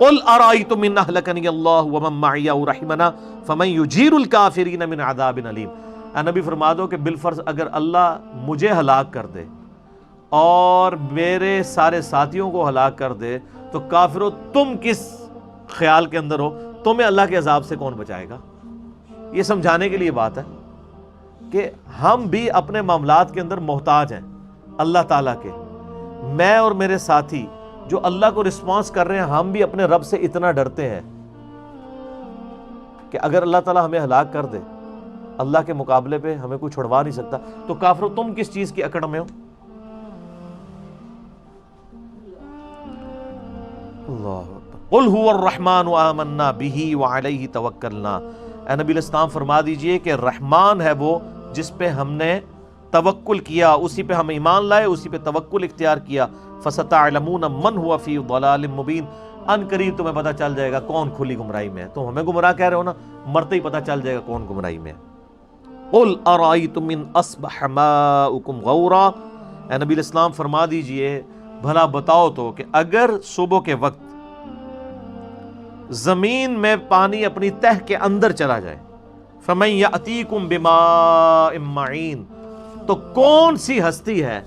قل ارأيتم ان اهلكني الله ومن معي او رحمنا فمن يجير الكافرين من عذاب الیم. اے نبی فرما دو کہ بالفرض اگر اللہ مجھے ہلاک کر دے اور میرے سارے ساتھیوں کو ہلاک کر دے تو کافروں تم کس خیال کے اندر ہو؟ تمہیں اللہ کے عذاب سے کون بچائے گا؟ یہ سمجھانے کے لیے بات ہے کہ ہم بھی اپنے معاملات کے اندر محتاج ہیں اللہ تعالیٰ کے. میں اور میرے ساتھی جو اللہ کو رسپانس کر رہے ہیں، ہم بھی اپنے رب سے اتنا ڈرتے ہیں کہ اگر اللہ تعالیٰ ہمیں ہلاک کر دے، اللہ کے مقابلے پہ ہمیں کوئی چھڑوا نہیں سکتا. تو کافروں تم کس چیز کی اکڑ میں ہو؟ اللہ قل هو الرحمن آمنا به وعلیہ توکلنا. اے نبی الاسلام فرما دیجئے کہ رحمان ہے وہ جس پہ ہم نے توکل کیا، اسی پہ ہم ایمان لائے، اسی پہ توکل اختیار کیا. فستعلمون من هو فی ضلال مبین. ان قریب تمہیں پتہ چل جائے گا کون کھلی گمراہی میں ہے. تم ہمیں گمراہ کہہ رہے ہو نا، مرتے ہی پتہ چل جائے گا کون گمراہی میں ہے. قل ارأیتم ان اصبح ماؤکم غورا. اے نبی الاسلام فرما دیجئے بھلا بتاؤ تو کہ اگر صبح کے وقت زمین میں پانی اپنی تہ کے اندر چلا جائے، فمن یأتیکم بماء معین، تو کون سی ہستی ہے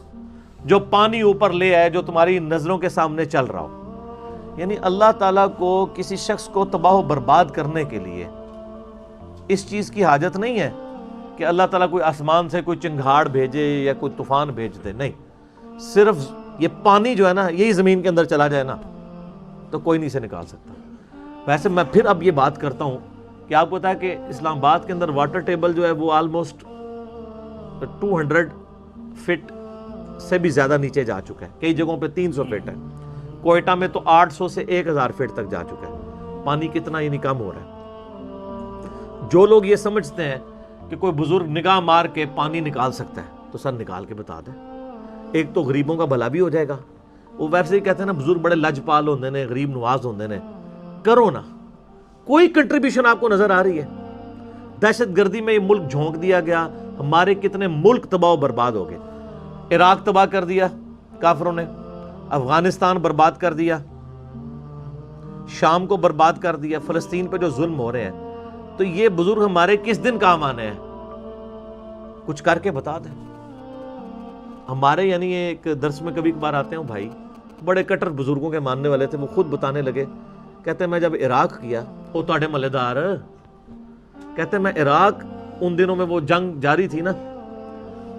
جو پانی اوپر لے آئے جو تمہاری نظروں کے سامنے چل رہا ہو؟ یعنی اللہ تعالیٰ کو کسی شخص کو تباہ و برباد کرنے کے لیے اس چیز کی حاجت نہیں ہے کہ اللہ تعالیٰ کوئی آسمان سے کوئی چنگھاڑ بھیجے یا کوئی طوفان بھیج دے. نہیں، صرف یہ پانی جو ہے نا، یہی زمین کے اندر چلا جائے نا تو کوئی نہیں اسے نکال سکتا. ویسے میں پھر اب یہ بات کرتا ہوں کہ آپ کو پتا ہے کہ اسلام آباد کے اندر واٹر ٹیبل جو ہے وہ آلموسٹ 200 فٹ سے بھی زیادہ نیچے جا چکا ہے. کئی جگہوں پہ 300 فٹ ہے. کوئٹہ میں تو 800 سے 1000 فٹ تک جا چکا ہے. پانی کتنا یعنی کم ہو رہا ہے. جو لوگ یہ سمجھتے ہیں کہ کوئی بزرگ نگاہ مار کے پانی نکال سکتا ہے تو سر نکال کے بتا دیں. ایک تو غریبوں کا بھلا بھی ہو جائے گا. وہ ویسے ہی کہتے ہیں نا بزرگ بڑے لجپال ہوندے نے، غریب نواز ہوندے نے. کرو نا، کوئی کنٹریبیوشن آپ کو نظر آ رہی ہے؟ دہشت گردی میں یہ ملک جھونک دیا گیا، ہمارے کتنے ملک تباہ و برباد ہو گئے. عراق تباہ کر دیا کافروں نے، افغانستان برباد کر دیا، شام کو برباد کر دیا، فلسطین پہ جو ظلم ہو رہے ہیں. تو یہ بزرگ ہمارے کس دن کام آنے ہیں؟ کچھ کر کے بتا دیں. ہمارے یعنی ایک درس میں کبھی کبھار آتے ہیں بھائی، بڑے کٹر بزرگوں کے ماننے والے تھے، وہ خود بتانے لگے، کہتے ہیں میں جب عراق کیا، وہ تاڑے ملے دار کہتے ہیں میں عراق، ان دنوں میں وہ جنگ جاری تھی نا،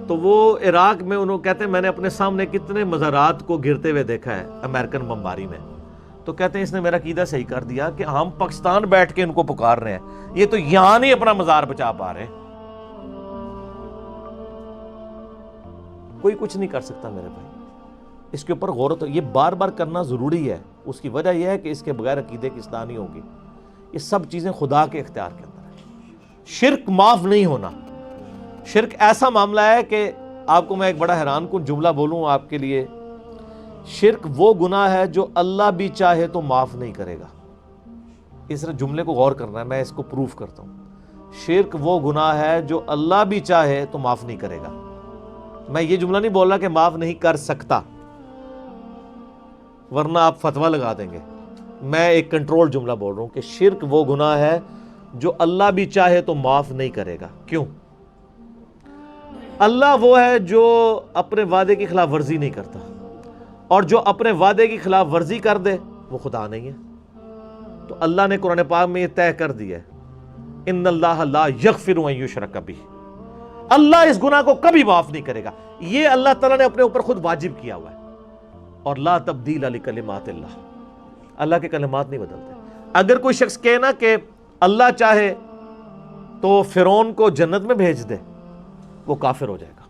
تو وہ عراق میں انہوں کہتے ہیں میں نے اپنے سامنے کتنے مزارات کو گرتے ہوئے دیکھا ہے امریکن بمباری میں. تو کہتے ہیں اس نے میرا عقیدہ صحیح کر دیا کہ ہم پاکستان بیٹھ کے ان کو پکار رہے ہیں، یہ تو یہاں نہیں اپنا مزار بچا پا رہے. کوئی کچھ نہیں کر سکتا میرے بھائی. اس کے اوپر غور تو یہ بار بار کرنا ضروری ہے. اس کی وجہ یہ ہے کہ اس کے بغیر عقیدے کی اصلاح نہیں ہوگی. یہ سب چیزیں خدا کے اختیار کے اندر ہیں. شرک معاف نہیں ہونا. شرک ایسا معاملہ ہے کہ آپ کو میں ایک بڑا حیران کن جملہ بولوں آپ کے لیے. شرک وہ گناہ ہے جو اللہ بھی چاہے تو معاف نہیں کرے گا. اس جملے کو غور کرنا ہے، میں اس کو پروف کرتا ہوں. شرک وہ گناہ ہے جو اللہ بھی چاہے تو معاف نہیں کرے گا. میں یہ جملہ نہیں بول رہا کہ معاف نہیں کر سکتا، ورنہ آپ فتویٰ لگا دیں گے. میں ایک کنٹرول جملہ بول رہا ہوں کہ شرک وہ گناہ ہے جو اللہ بھی چاہے تو معاف نہیں کرے گا. کیوں؟ اللہ وہ ہے جو اپنے وعدے کی خلاف ورزی نہیں کرتا، اور جو اپنے وعدے کی خلاف ورزی کر دے وہ خدا نہیں ہے. تو اللہ نے قرآن پاک میں یہ طے کر دیا ہے، ان اللہ لا یغفر ان یشرک بہ. اللہ اس گناہ کو کبھی معاف نہیں کرے گا. یہ اللہ تعالیٰ نے اپنے اوپر خود واجب کیا ہوا ہے. اور لا تبدیل لکلمات اللہ، اللہ کے کلمات نہیں بدلتے. اگر کوئی شخص کہے نا کہ اللہ چاہے تو فرعون کو جنت میں بھیج دے، وہ کافر ہو جائے گا.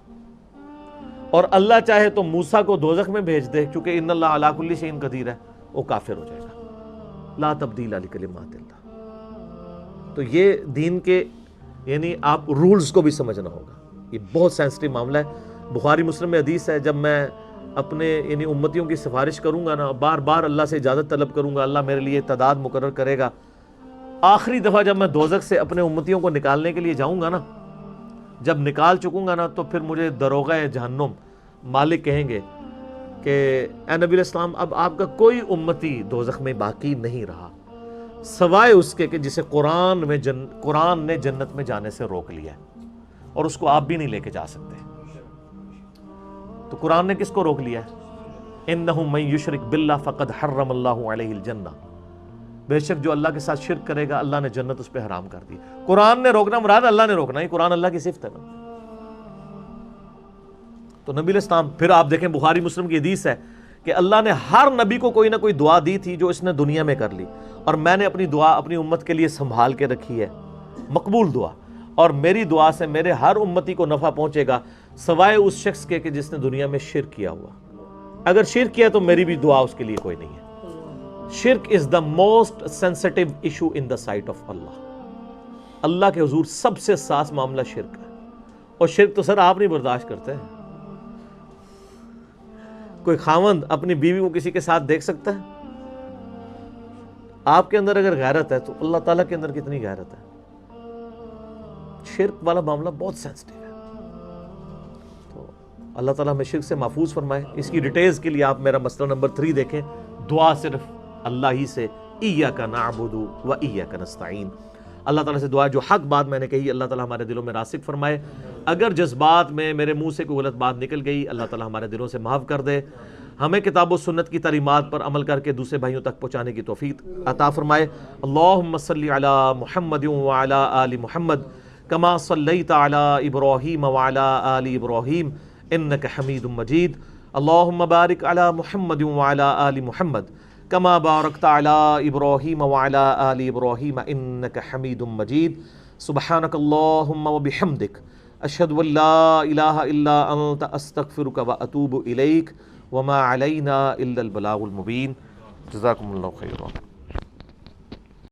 اور اللہ چاہے تو موسیٰ کو دوزخ میں بھیج دے کیونکہ ان اللہ علی کل شیء قدیر ہے، وہ کافر ہو جائے گا. لا تبدیل لکلمات اللہ. تو یہ دین کے یعنی آپ رولز کو بھی سمجھنا ہوگا. یہ بہت سینسٹیو معاملہ ہے. بخاری مسلم میں حدیث ہے، جب میں اپنے یعنی امتیوں کی سفارش کروں گا نا، بار بار اللہ سے اجازت طلب کروں گا، اللہ میرے لیے تعداد مقرر کرے گا. آخری دفعہ جب میں دوزخ سے اپنے امتیوں کو نکالنے کے لیے جاؤں گا نا، جب نکال چکوں گا نا، تو پھر مجھے دروغہ جہنم مالک کہیں گے کہ اے نبی علیہ السلام اب آپ کا کوئی امتی دوزخ میں باقی نہیں رہا سوائے اس کے کہ جسے قرآن نے جنت میں جانے سے روک لیا ہے اور اس کو آپ بھی نہیں لے کے جا سکتے. تو قرآن نے کس کو روک لیا ہے؟ اِنَّهُ مَن يُشْرِكْ بِاللَّهِ فَقَدْ حَرَّمَ اللَّهُ عَلَيْهِ الْجَنَّةَ، بے شک جو اللہ کے ساتھ شرک کرے گا اللہ نے جنت اس پہ حرام کر دی. قرآن نے روکنا مراد اللہ نے روکنا، یہ قرآن اللہ کی صفت ہے نا. تو نبی علیہ السلام، پھر آپ دیکھیں بخاری مسلم کی حدیث ہے کہ اللہ نے ہر نبی کو کوئی نہ کوئی دعا دی تھی جو اس نے دنیا میں کر لی، اور میں نے اپنی دعا اپنی امت کے لیے سنبھال کے رکھی ہے، مقبول دعا، اور میری دعا سے میرے ہر امتی کو نفع پہنچے گا سوائے اس شخص کے کہ جس نے دنیا میں شرک کیا ہوا. اگر شرک کیا تو میری بھی دعا اس کے لیے کوئی نہیں ہے. شرک is the most sensitive issue in the sight of Allah. اللہ کے حضور سب سے حساس معاملہ شرک ہے، اور شرک تو سر آپ نہیں برداشت کرتے ہیں. کوئی خاوند اپنی بیوی کو کسی کے ساتھ دیکھ سکتا ہے؟ آپ کے اندر اگر غیرت ہے تو اللہ تعالیٰ کے اندر کتنی غیرت ہے. شرک والا معاملہ بہت سینسٹیو ہے. تو اللہ تعالیٰ ہمیں شرک سے محفوظ فرمائے. اس کی ڈیٹیلز کے لیے آپ میرا مسئلہ نمبر 3 دیکھیں. دعا صرف اللہ ہی سے، ایاک نعبد و ایاک نستعین. اللہ تعالیٰ سے دعا جو حق بات میں نے کہی اللہ تعالیٰ ہمارے دلوں میں راسخ فرمائے. اگر جذبات میں میرے منہ سے کوئی غلط بات نکل گئی اللہ تعالیٰ ہمارے دلوں سے معاف کر دے. ہمیں کتاب و سنت کی تعلیمات پر عمل کر کے دوسرے بھائیوں تک پہنچانے کی توفیق عطا فرمائے. اللہم صلی علی محمد وعلی آل محمد کما صلیت علی ابراہیم وعلی آل ابراہیم انک حمید مجید. اللہم بارک علی محمد وعلی آل محمد کما بارکت علی ابراہیم وعلی آل ابراہیم انک حمید مجید. سبحانک اللہم وبحمدک اشہد ان لا الہ الا انت استغفرک واتوب الیک وما علینا الا البلاغ المبین. جزاکم اللہ خیرا.